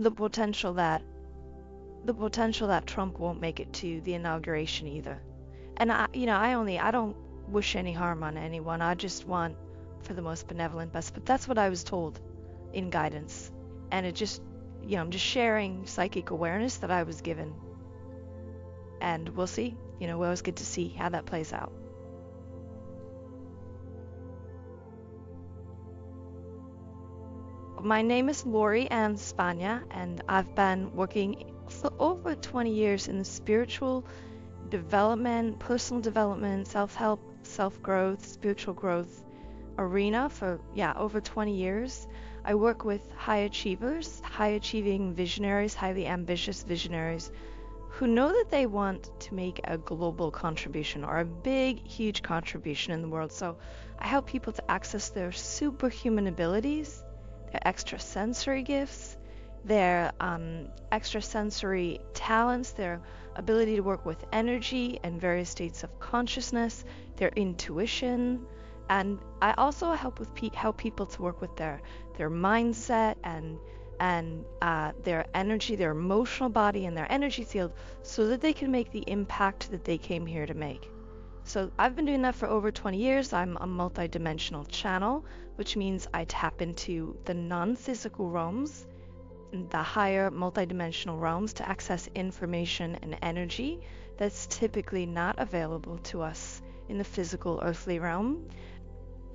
the potential that Trump won't make it to the inauguration either. And I don't wish any harm on anyone. I just want for the most benevolent best. But that's what I was told in guidance. And it just, I'm just sharing psychic awareness that I was given. And we'll see. We always get to see how that plays out. My name is Lori Ann Spagna, and I've been working for over 20 years in the spiritual development, personal development, self-help, self-growth, spiritual growth arena for over 20 years. I work with high achievers, high achieving visionaries, highly ambitious visionaries who know that they want to make a global contribution or a big, huge contribution in the world. So I help people to access their superhuman abilities, their extrasensory gifts, their extrasensory talents, their ability to work with energy and various states of consciousness, their intuition. And I also help people to work with their mindset and their energy, their emotional body and their energy field, so that they can make the impact that they came here to make. So I've been doing that for over 20 years. I'm a multidimensional channel, which means I tap into the non-physical realms, the higher multidimensional realms, to access information and energy that's typically not available to us in the physical earthly realm.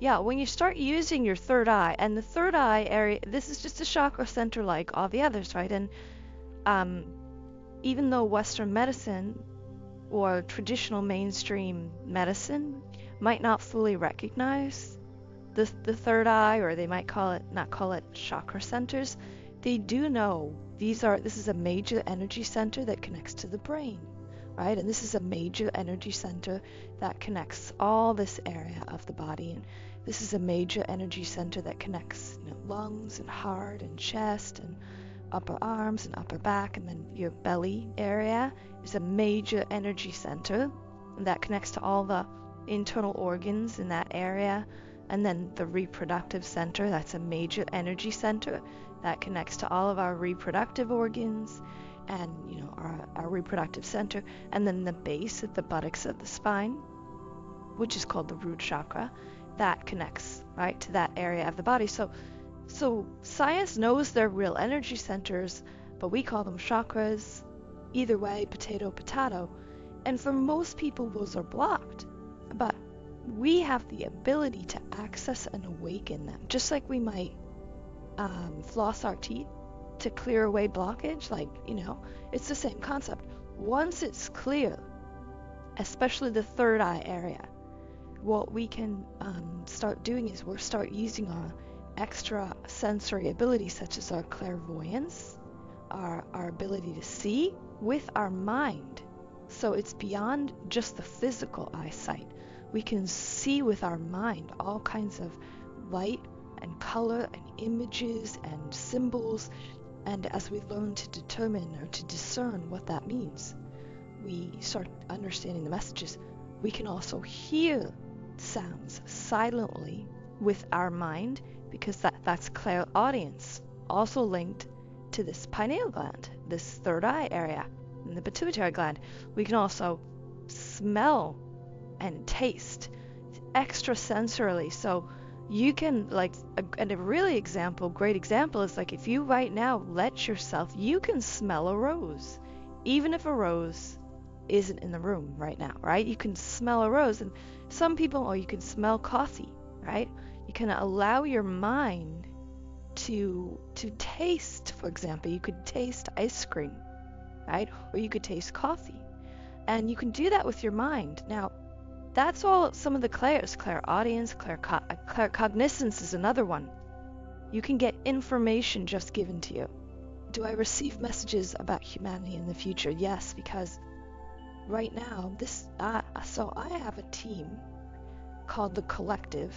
When you start using your third eye, and the third eye area, this is just a chakra center like all the others, right? And even though Western medicine or traditional mainstream medicine might not fully recognize the third eye, or they might not call it chakra centers, they do know this is a major energy center that connects to the brain, right? And this is a major energy center that connects all this area of the body. And this is a major energy center that connects lungs and heart and chest and upper arms and upper back, and then your belly area is a major energy center that connects to all the internal organs in that area. And then the reproductive center, that's a major energy center that connects to all of our reproductive organs and our reproductive center. And then the base at the buttocks of the spine, which is called the root chakra, that connects right to that area of the body. So science knows they're real energy centers, but we call them chakras. Either way, potato, potato. And for most people, those are blocked. But we have the ability to access and awaken them, just like we might floss our teeth to clear away blockage. It's the same concept. Once it's clear, especially the third eye area, what we can start doing is we'll start using our extra sensory abilities, such as our clairvoyance, our ability to see with our mind. So it's beyond just the physical eyesight. We can see with our mind all kinds of light and color and images and symbols. And as we learn to determine or to discern what that means, we start understanding the messages. We can also hear sounds silently with our mind, because that's clairaudience, also linked to this pineal gland, this third eye area, and the pituitary gland. We can also smell and taste extrasensorily. So you can, and a really great example is if you right now let yourself, you can smell a rose, even if a rose isn't in the room right now, right? You can smell a rose. And some people, or you can smell coffee, right? You can allow your mind to taste. For example, you could taste ice cream, right? Or you could taste coffee, and you can do that with your mind. Now, that's all some of the clairs. Clairaudience, claircognizance is another one. You can get information just given to you. Do I receive messages about humanity in the future? Yes, because right now, so I have a team called the Collective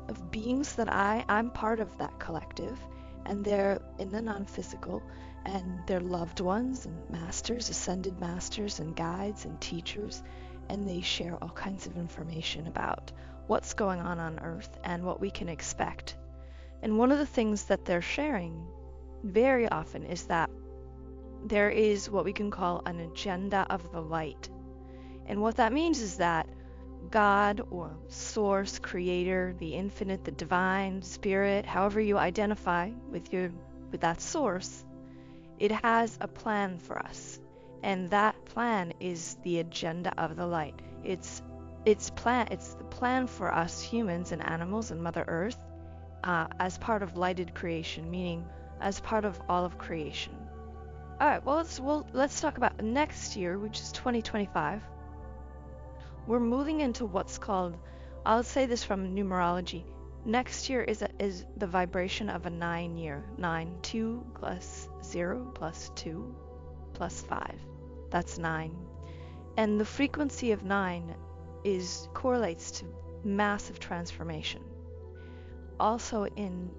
of beings that I'm part of that collective, and they're in the non-physical, and they're loved ones and masters, ascended masters and guides and teachers, and they share all kinds of information about what's going on Earth and what we can expect. And one of the things that they're sharing very often is that there is what we can call an agenda of the light. And what that means is that God or source, creator, the infinite, the divine, spirit, however you identify with that source, it has a plan for us. And that plan is the agenda of the light. It's the plan for us humans and animals and Mother Earth as part of lighted creation, meaning as part of all of creation. All right, let's talk about next year, which is 2025. We're moving into what's called, I'll say this from numerology. Next year is the vibration of a 9 year. 9, 2 plus 0 plus 2 plus 5. That's 9. And the frequency of 9 correlates to massive transformation. Also in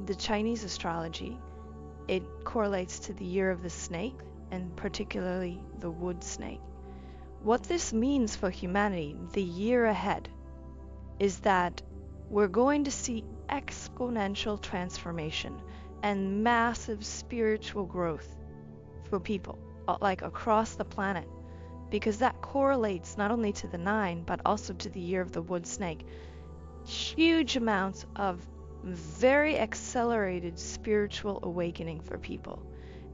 the Chinese astrology, it correlates to the year of the snake, and particularly the wood snake. What this means for humanity, the year ahead, is that we're going to see exponential transformation and massive spiritual growth for people, like across the planet, because that correlates not only to the 9, but also to the year of the wood snake. Huge amounts of very accelerated spiritual awakening for people.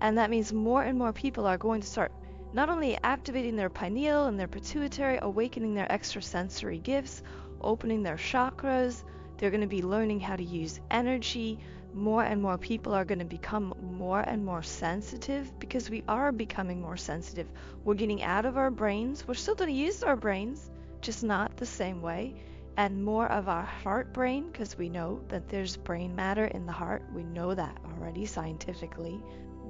And that means more and more people are going to start not only activating their pineal and their pituitary, awakening their extrasensory gifts, opening their chakras. They're going to be learning how to use energy. More and more people are going to become more and more sensitive, because we are becoming more sensitive. We're getting out of our brains. We're still going to use our brains, just not the same way. And more of our heart brain, because we know that there's brain matter in the heart. We know that already scientifically.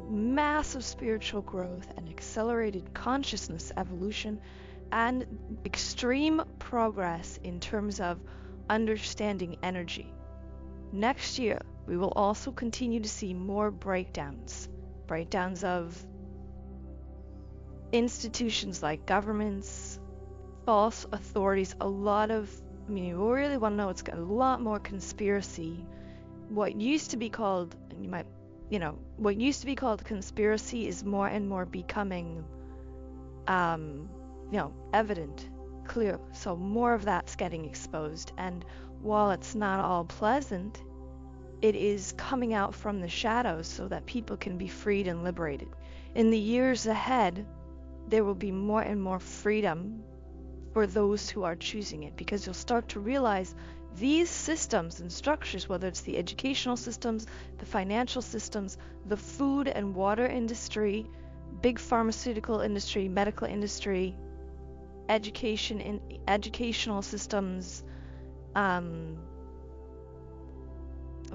Massive spiritual growth and accelerated consciousness evolution, and extreme progress in terms of understanding energy. Next year, we will also continue to see more breakdowns of institutions like governments, false authorities, we really want to know, it's got a lot more conspiracy. What used to be called, what used to be called conspiracy is more and more becoming, evident, clear. So more of that's getting exposed. And while it's not all pleasant, it is coming out from the shadows so that people can be freed and liberated. In the years ahead, there will be more and more freedom for those who are choosing it, because you'll start to realize these systems and structures, whether it's the educational systems, the financial systems, the food and water industry, big pharmaceutical industry, medical industry, educational systems,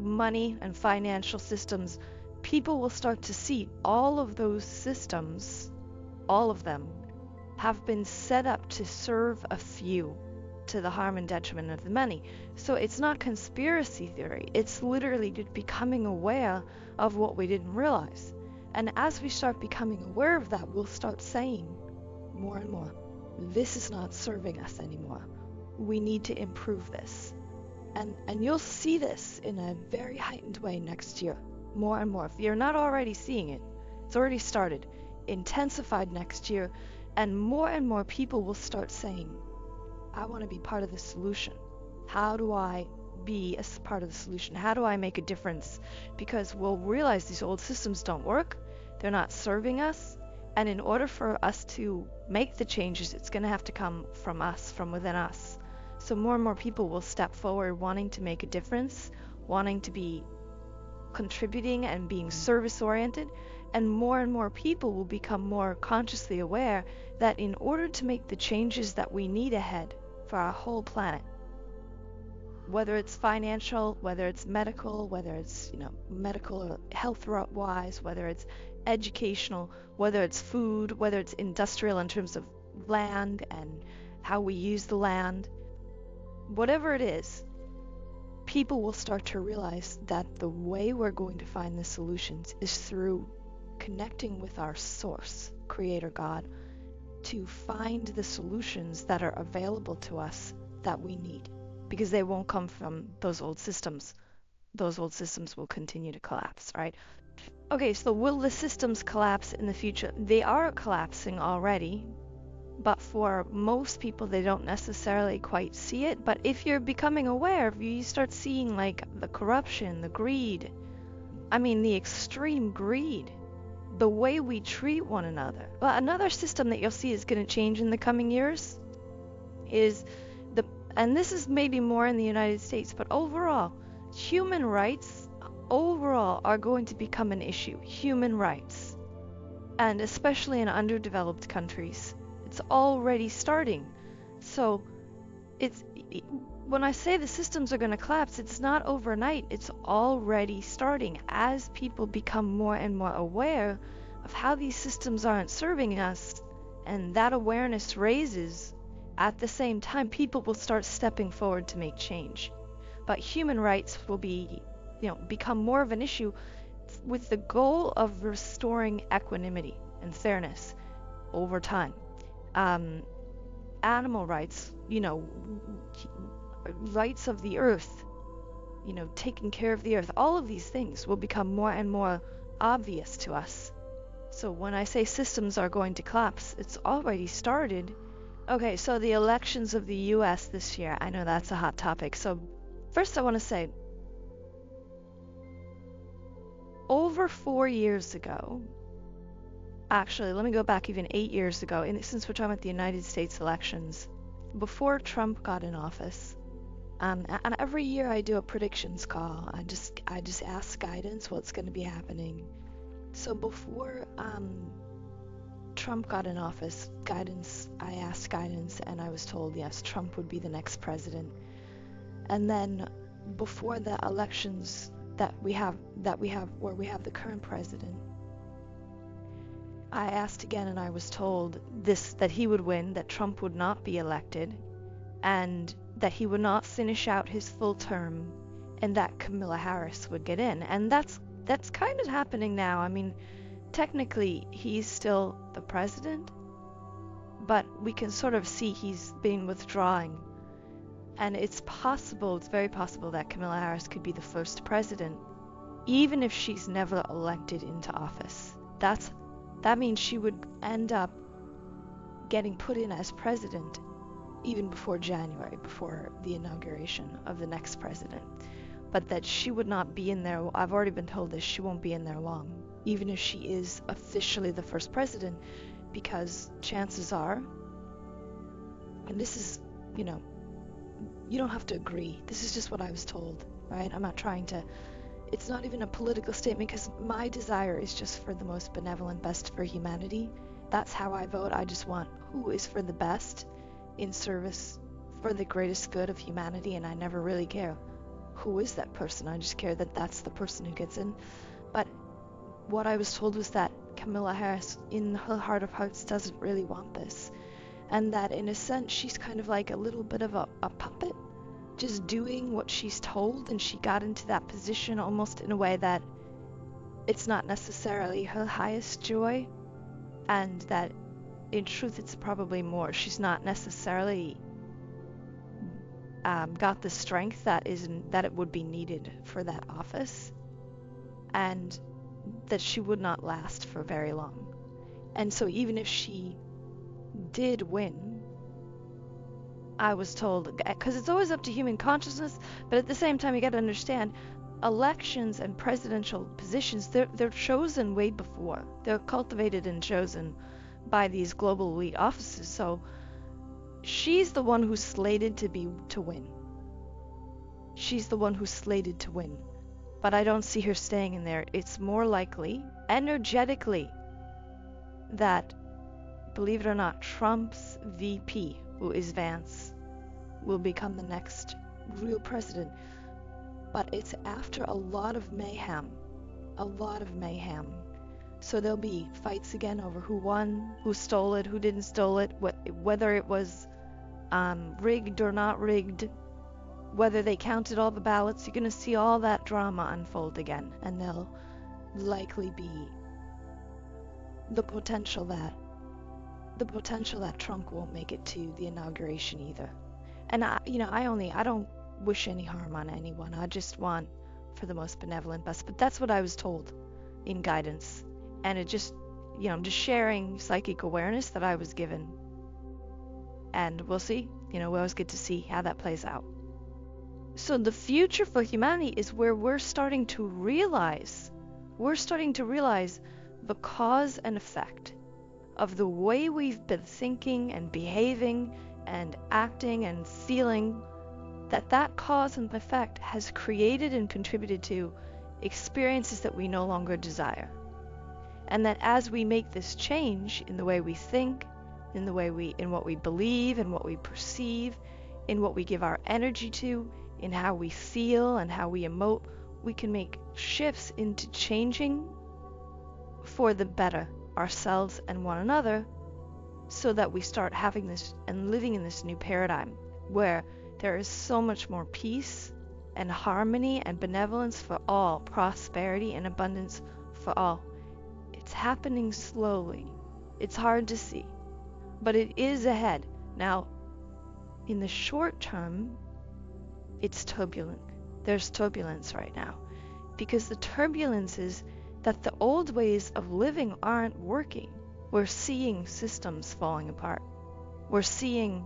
money and financial systems, people will start to see all of those systems, all of them, have been set up to serve a few, to the harm and detriment of the many. So it's not conspiracy theory, it's literally just becoming aware of what we didn't realize. And as we start becoming aware of that, we'll start saying more and more, this is not serving us anymore. We need to improve this. And you'll see this in a very heightened way next year, more and more. If you're not already seeing it, it's already started, intensified next year, and more people will start saying, I want to be part of the solution. How do I be a part of the solution? How do I make a difference? Because we'll realize these old systems don't work, they're not serving us, and in order for us to make the changes, it's going to have to come from us, from within us. So more and more people will step forward wanting to make a difference, wanting to be contributing and being service oriented, and more people will become more consciously aware that in order to make the changes that we need ahead for our whole planet, whether it's financial, whether it's medical, whether it's medical or health wise, whether it's educational, whether it's food, whether it's industrial in terms of land and how we use the land, whatever it is, people will start to realize that the way we're going to find the solutions is through connecting with our source, Creator God, to find the solutions that are available to us that we need, because they won't come from those old systems. those old systems will continue to collapse, right? Okay, so will the systems collapse in the future? They are collapsing already, but for most people, they don't necessarily quite see it. But if you're becoming aware, if you start seeing like the corruption, the greed, I mean, the extreme greed, the way we treat one another. Well, another system that you'll see is going to change in the coming years is and this is maybe more in the United States, but overall, human rights overall are going to become an issue. Human rights. And especially in underdeveloped countries. It's already starting. So when I say the systems are going to collapse, it's not overnight. It's already starting as people become more and more aware of how these systems aren't serving us, and that awareness raises. At the same time, people will start stepping forward to make change. But human rights will become more of an issue with the goal of restoring equanimity and fairness over time. Animal rights, rights of the earth, taking care of the earth, all of these things will become more and more obvious to us. So when I say systems are going to collapse, it's already started. Okay, so the elections of the US this year, I know that's a hot topic. So first I want to say, over 4 years ago, actually, let me go back even 8 years ago, and since we're talking about the United States elections, before Trump got in office, and every year I do a predictions call. I just ask guidance, what's going to be happening. So before Trump got in office, I asked guidance, and I was told yes, Trump would be the next president. And then before the elections where we have the current president, I asked again, and I was told that he would win, that Trump would not be elected, and that he would not finish out his full term, and that Kamala Harris would get in. And that's kind of happening now. I mean, technically he's still the president, but we can sort of see he's been withdrawing. And it's very possible that Kamala Harris could be the first president, even if she's never elected into office. That means she would end up getting put in as president even before January, before the inauguration of the next president. But that she would not be in there, I've already been told this, she won't be in there long, even if she is officially the first president, because chances are, and this is, you don't have to agree, this is just what I was told, right? I'm not trying to, it's not even a political statement, because my desire is just for the most benevolent, best for humanity. That's how I vote. I just want who is for the best in service for the greatest good of humanity, and I never really care who is that person. I just care that that's the person who gets in. But what I was told was that Kamala Harris, in her heart of hearts, doesn't really want this, and that in a sense she's kind of like a little bit of a puppet, just doing what she's told, and she got into that position almost in a way that it's not necessarily her highest joy, and that in truth it's probably more. She's not necessarily got the strength that it would be needed for that office, and that she would not last for very long. And so even if she did win, I was told, because it's always up to human consciousness, but at the same time you got to understand, elections and presidential positions, they're chosen way before. They're cultivated and chosen by these global elite offices. So she's the one who's slated to win. She's the one who's slated to win. But I don't see her staying in there. It's more likely, energetically, that, believe it or not, Trump's VP, who is Vance, will become the next real president. But it's after a lot of mayhem. So there'll be fights again over who won, who stole it, who didn't stole it, whether it was rigged or not rigged, whether they counted all the ballots. You're going to see all that drama unfold again, and there'll likely be the potential that Trump won't make it to the inauguration either. And I don't wish any harm on anyone. I just want for the most benevolent best, but that's what I was told in guidance. And it just, I'm just sharing psychic awareness that I was given. And we'll see, we always get to see how that plays out. So the future for humanity is where we're starting to realize the cause and effect of the way we've been thinking and behaving and acting and feeling, that cause and effect has created and contributed to experiences that we no longer desire. And that as we make this change in the way we think, in what we believe, in what we perceive, in what we give our energy to, in how we feel and how we emote, we can make shifts into changing for the better ourselves and one another, so that we start having this and living in this new paradigm where there is so much more peace and harmony and benevolence for all, prosperity and abundance for all. It's happening slowly. It's hard to see, but it is ahead. Now, in the short term, it's turbulent. There's turbulence right now, because the turbulence is that the old ways of living aren't working. We're seeing systems falling apart. We're seeing,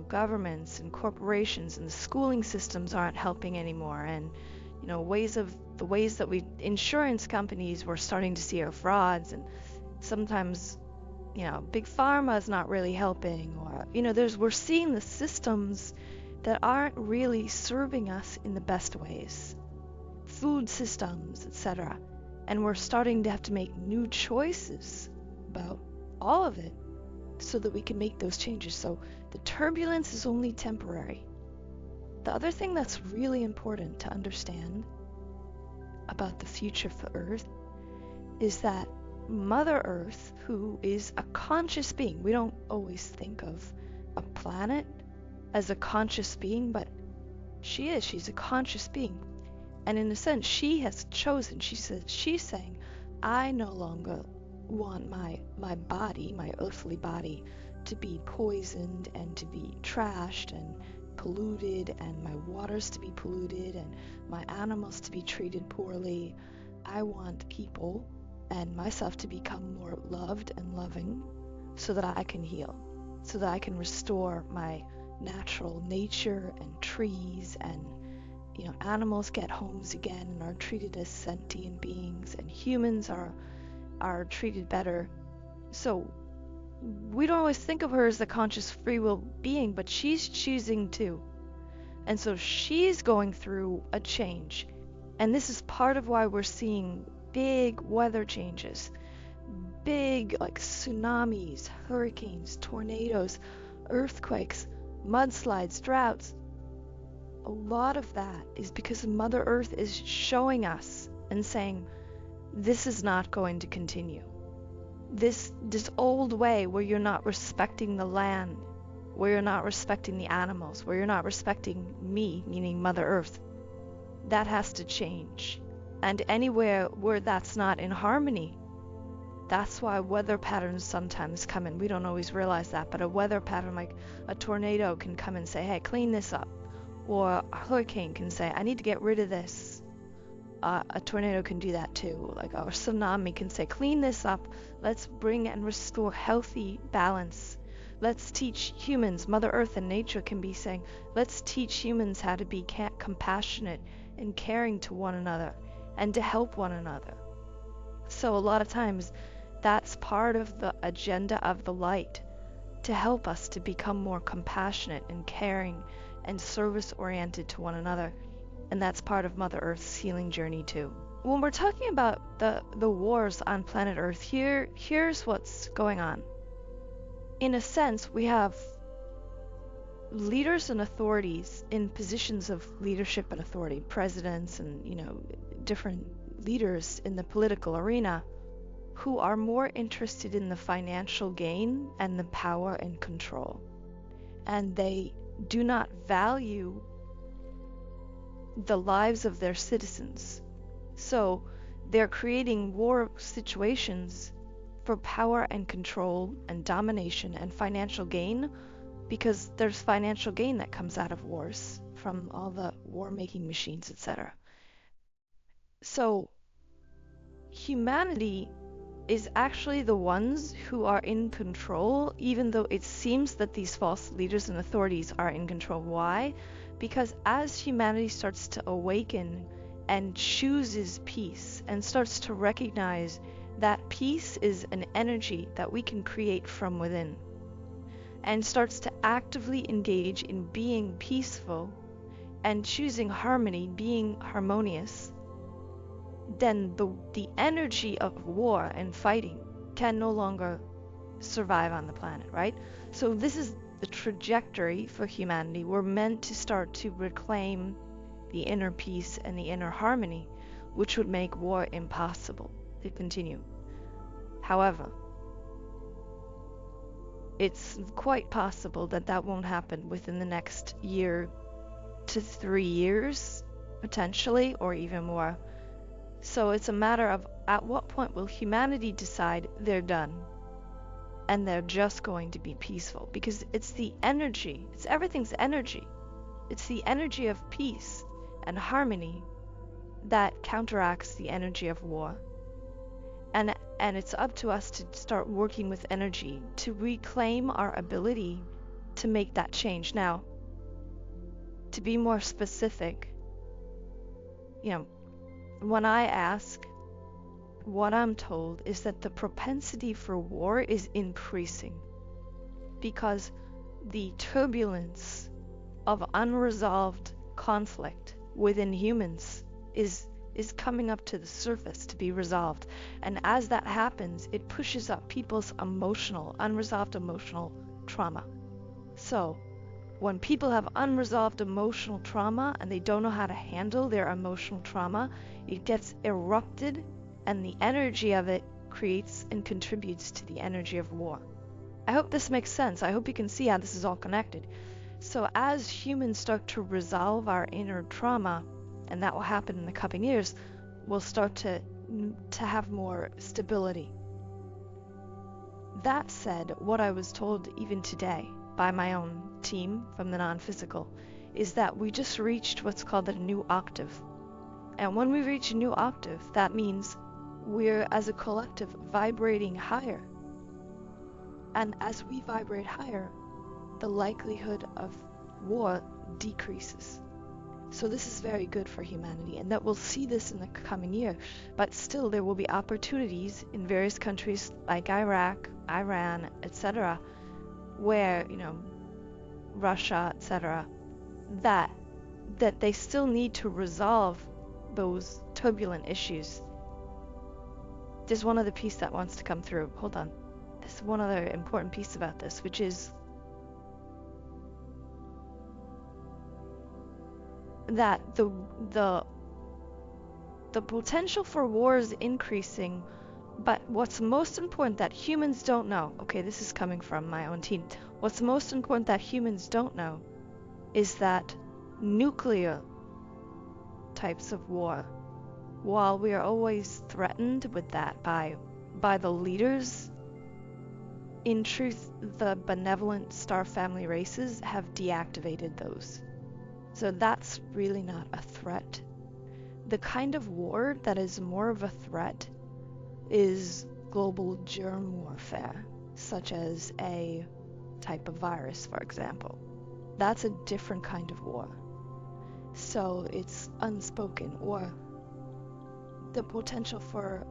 governments and corporations and the schooling systems aren't helping anymore. And, insurance companies we're starting to see are frauds. And sometimes, big pharma is not really helping. Or, we're seeing the systems that aren't really serving us in the best ways. Food systems, etc. And we're starting to have to make new choices about all of it so that we can make those changes. So the turbulence is only temporary. The other thing that's really important to understand about the future for Earth is that Mother Earth, who is a conscious being, we don't always think of a planet as a conscious being, but she's a conscious being. And in a sense, she has chosen, she's saying, I no longer want my body, my earthly body, to be poisoned and to be trashed and polluted, and my waters to be polluted and my animals to be treated poorly. I want people and myself to become more loved and loving so that I can heal, so that I can restore my natural nature and trees, and animals get homes again and are treated as sentient beings, and humans are treated better. So we don't always think of her as the conscious free will being, but she's choosing to. And so she's going through a change. And this is part of why we're seeing big weather changes, big like tsunamis, hurricanes, tornadoes, earthquakes, mudslides, droughts. A lot of that is because Mother Earth is showing us and saying, this is not going to continue. This old way where you're not respecting the land, where you're not respecting the animals, where you're not respecting me, meaning Mother Earth, that has to change. And anywhere where that's not in harmony, that's why weather patterns sometimes come in. We don't always realize that, but a weather pattern like a tornado can come and say, hey, clean this up. Or a hurricane can say, I need to get rid of this. A tornado can do that too. Like a tsunami can say, clean this up. Let's bring and restore healthy balance. Let's teach humans, Mother Earth and nature can be saying, let's teach humans how to be compassionate and caring to one another and to help one another. So a lot of times that's part of the agenda of the light, to help us to become more compassionate and caring and service-oriented to one another. And that's part of Mother Earth's healing journey too. When we're talking about the wars on planet Earth, here's what's going on. In a sense, we have leaders and authorities in positions of leadership and authority, presidents and, different leaders in the political arena, who are more interested in the financial gain and the power and control. And they do not value the lives of their citizens. So they're creating war situations for power and control and domination and financial gain, because there's financial gain that comes out of wars from all the war-making machines, etc. So humanity is actually the ones who are in control, even though it seems that these false leaders and authorities are in control. Why? Because as humanity starts to awaken and chooses peace and starts to recognize that peace is an energy that we can create from within, and starts to actively engage in being peaceful and choosing harmony, being harmonious, then the energy of war and fighting can no longer survive on the planet, right? So this is the trajectory for humanity. We're meant to start to reclaim the inner peace and the inner harmony, which would make war impossible to continue. However, it's quite possible that that won't happen within the next year to 3 years, potentially, or even more. So it's a matter of at what point will humanity decide they're done and they're just going to be peaceful, because it's the energy, it's everything's energy. It's the energy of peace and harmony that counteracts the energy of war. And it's up to us to start working with energy to reclaim our ability to make that change. Now, to be more specific, when I ask, what I'm told is that the propensity for war is increasing because the turbulence of unresolved conflict within humans is coming up to the surface to be resolved. And as that happens, it pushes up people's unresolved emotional trauma. So when people have unresolved emotional trauma and they don't know how to handle their emotional trauma, it gets erupted, and the energy of it creates and contributes to the energy of war. I hope this makes sense. I hope you can see how this is all connected. So as humans start to resolve our inner trauma, and that will happen in the coming years, we'll start to have more stability. That said, what I was told even today by my own team from the non-physical is that we just reached what's called a new octave. And when we reach a new octave, that means we're, as a collective, vibrating higher. And as we vibrate higher, the likelihood of war decreases. So this is very good for humanity, and that we'll see this in the coming year. But still, there will be opportunities in various countries like Iraq, Iran, etc., where, Russia, etc., that they still need to resolve those turbulent issues. There's one other piece that wants to come through. Hold on. There's one other important piece about this, which is that the potential for war is increasing, but what's most important that humans don't know, okay, this is coming from my own team, what's most important that humans don't know is that nuclear types of war, while we are always threatened with that by the leaders, in truth, the benevolent star family races have deactivated those. So that's really not a threat. The kind of war that is more of a threat is global germ warfare, such as a type of virus, for example. That's a different kind of war. So it's unspoken, or the potential for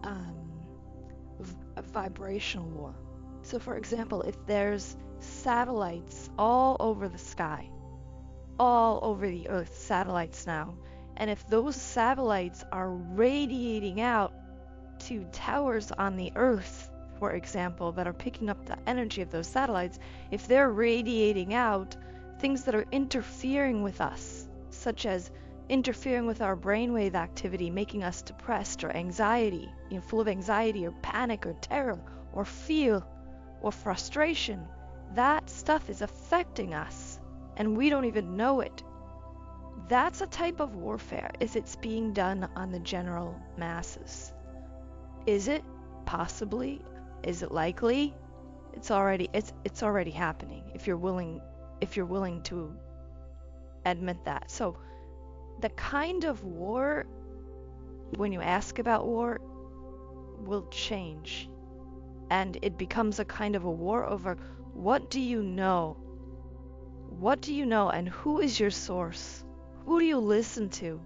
a vibrational war. So for example, if there's satellites all over the sky, all over the earth, satellites now, and if those satellites are radiating out to towers on the earth, for example, that are picking up the energy of those satellites, if they're radiating out things that are interfering with us, such as interfering with our brainwave activity, making us depressed or anxiety, full of anxiety or panic or terror or fear or frustration, that stuff is affecting us and we don't even know it. That's a type of warfare if it's being done on the general masses. Is it? Possibly. Is it likely? It's already happening if you're willing to admit that. So the kind of war, when you ask about war, will change. And it becomes a kind of a war over what do you know? What do you know, and who is your source? Who do you listen to?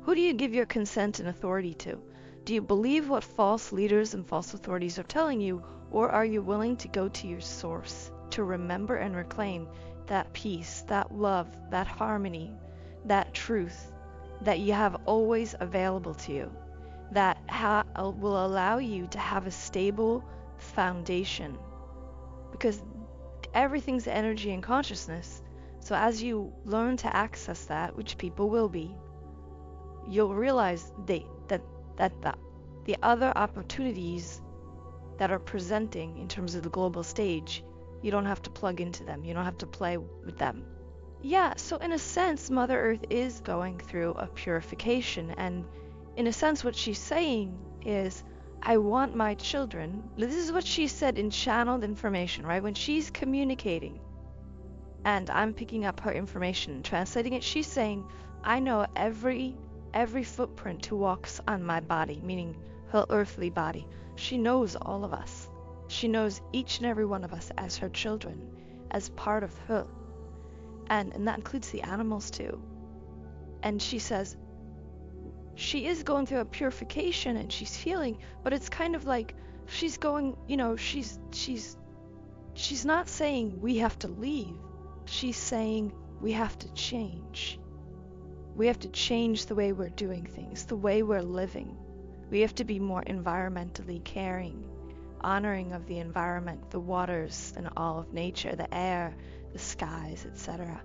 Who do you give your consent and authority to? Do you believe what false leaders and false authorities are telling you, or are you willing to go to your source, to remember and reclaim that peace, that love, that harmony, that truth that you have always available to you, that will allow you to have a stable foundation? Because everything's energy and consciousness. So as you learn to access that, which people will be, you'll realize that the other opportunities that are presenting in terms of the global stage, you don't have to plug into them. You don't have to play with them. Yeah, so in a sense, Mother Earth is going through a purification. And in a sense, what she's saying is, I want my children. This is what she said in channeled information, right? When she's communicating, and I'm picking up her information and translating it, she's saying, I know every footprint who walks on my body, meaning her earthly body. She knows all of us. She knows each and every one of us as her children, as part of her. And that includes the animals too. And she says, she is going through a purification and she's healing, but it's kind of like she's going, she's not saying we have to leave. She's saying we have to change. We have to change the way we're doing things, the way we're living. We have to be more environmentally caring, honoring of the environment, the waters and all of nature, the air, the skies, etc.,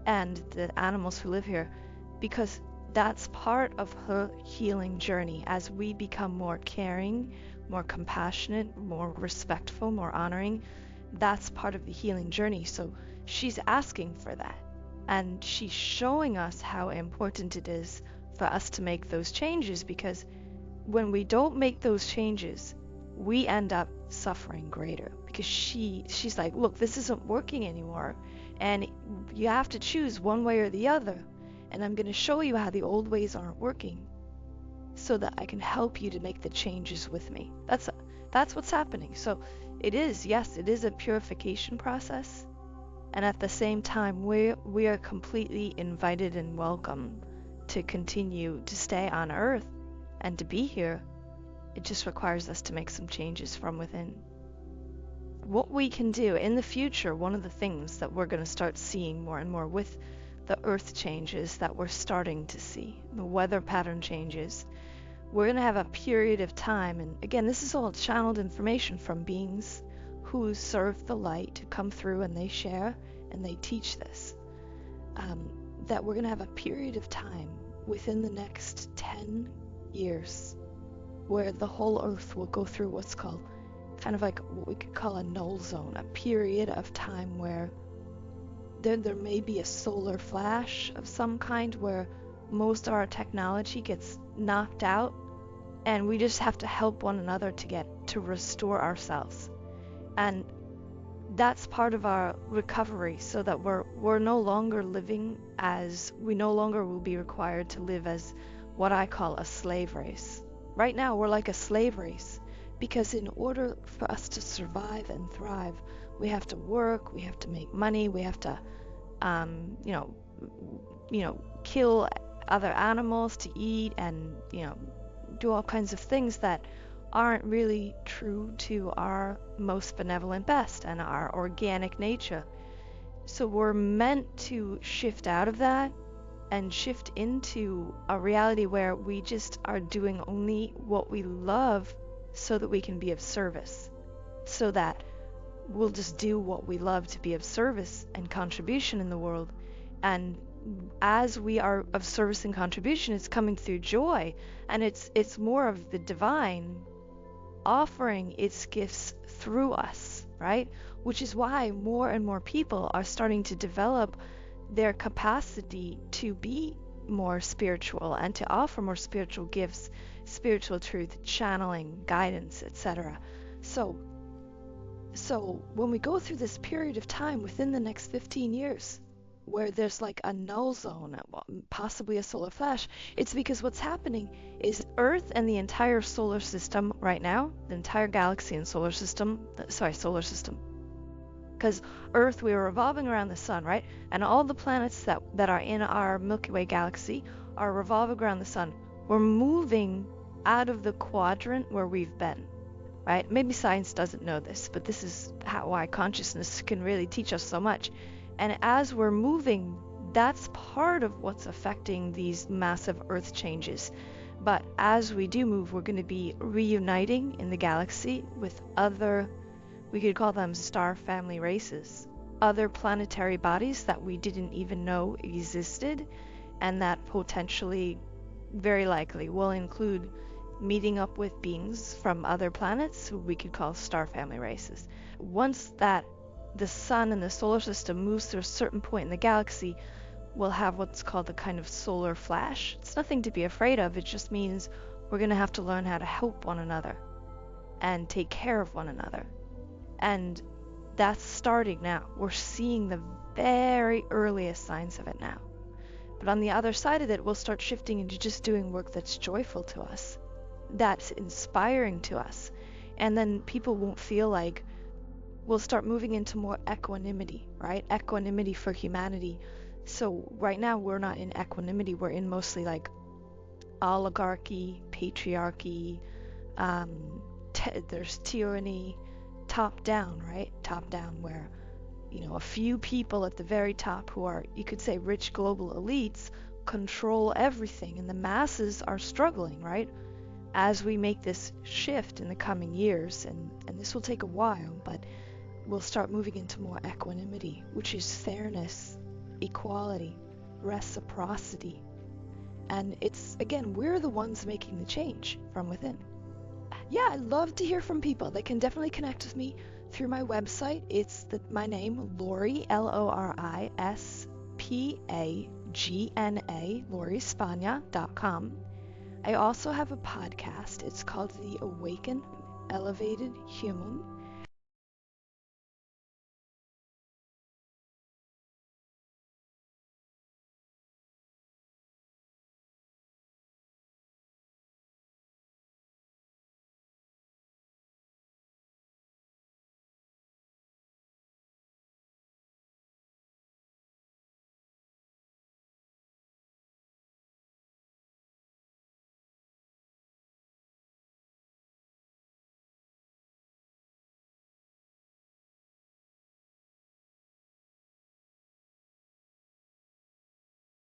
and the animals who live here, because that's part of her healing journey. As we become more caring, more compassionate, more respectful, more honoring, that's part of the healing journey. So she's asking for that, and she's showing us how important it is for us to make those changes, because when we don't make those changes, we end up suffering greater, because she's like, look, this isn't working anymore, and you have to choose one way or the other, and I'm going to show you how the old ways aren't working so that I can help you to make the changes with me. That's what's happening. So it is a purification process, and at the same time we are completely invited and welcome to continue to stay on Earth and to be here. It just requires us to make some changes from within. What we can do in the future, one of the things that we're going to start seeing more and more with the Earth changes that we're starting to see, the weather pattern changes, we're going to have a period of time, and again, this is all channeled information from beings who serve the light, to come through and they share and they teach this, that we're going to have a period of time within the next 10 years where the whole Earth will go through what's called kind of like what we could call a null zone, a period of time where there may be a solar flash of some kind where most of our technology gets knocked out, and we just have to help one another to restore ourselves. And that's part of our recovery, so that we're no longer living as, we no longer will be required to live as what I call a slave race. Right now we're like a slave race, because in order for us to survive and thrive, we have to work, we have to make money, we have to kill other animals to eat, and do all kinds of things that aren't really true to our most benevolent best and our organic nature. So we're meant to shift out of that and shift into a reality where we just are doing only what we love, so that we can be of service, so that we'll just do what we love to be of service and contribution in the world. And as we are of service and contribution, it's coming through joy, and it's more of the divine offering its gifts through us, right? Which is why more and more people are starting to develop their capacity to be more spiritual and to offer more spiritual gifts, spiritual truth, channeling, guidance, etc. So when we go through this period of time within the next 15 years, where there's like a null zone, possibly a solar flash. It's because what's happening is Earth and the entire solar system right now, the entire galaxy and solar system, because Earth, we are revolving around the sun, right? And all the planets that are in our Milky Way galaxy are revolving around the sun. We're moving out of the quadrant where we've been, right? Maybe science doesn't know this, but this is why consciousness can really teach us so much. And as we're moving, that's part of what's affecting these massive Earth changes. But as we do move, we're going to be reuniting in the galaxy with other, we could call them star family races, other planetary bodies that we didn't even know existed, and that potentially, very likely, will include meeting up with beings from other planets who we could call star family races. Once that the sun and the solar system moves to a certain point in the galaxy, we'll have what's called a kind of solar flash. It's nothing to be afraid of. It just means we're going to have to learn how to help one another and take care of one another. And that's starting now. We're seeing the very earliest signs of it now. But on the other side of it, we'll start shifting into just doing work that's joyful to us, that's inspiring to us. And then people won't feel like, we'll start moving into more equanimity, right? Equanimity for humanity. So right now we're not in equanimity. We're in mostly like oligarchy, patriarchy, there's tyranny, top down, right? Top down, where, a few people at the very top who are, you could say, rich global elites control everything, and the masses are struggling, right? As we make this shift in the coming years, and this will take a while, but we'll start moving into more equanimity, which is fairness, equality, reciprocity. And it's, again, we're the ones making the change from within. Yeah, I'd love to hear from people. They can definitely connect with me through my website. It's my name, Lori, LORISPAGNA, LoriSpagna.com. I also have a podcast. It's called The Awakened Elevated Human.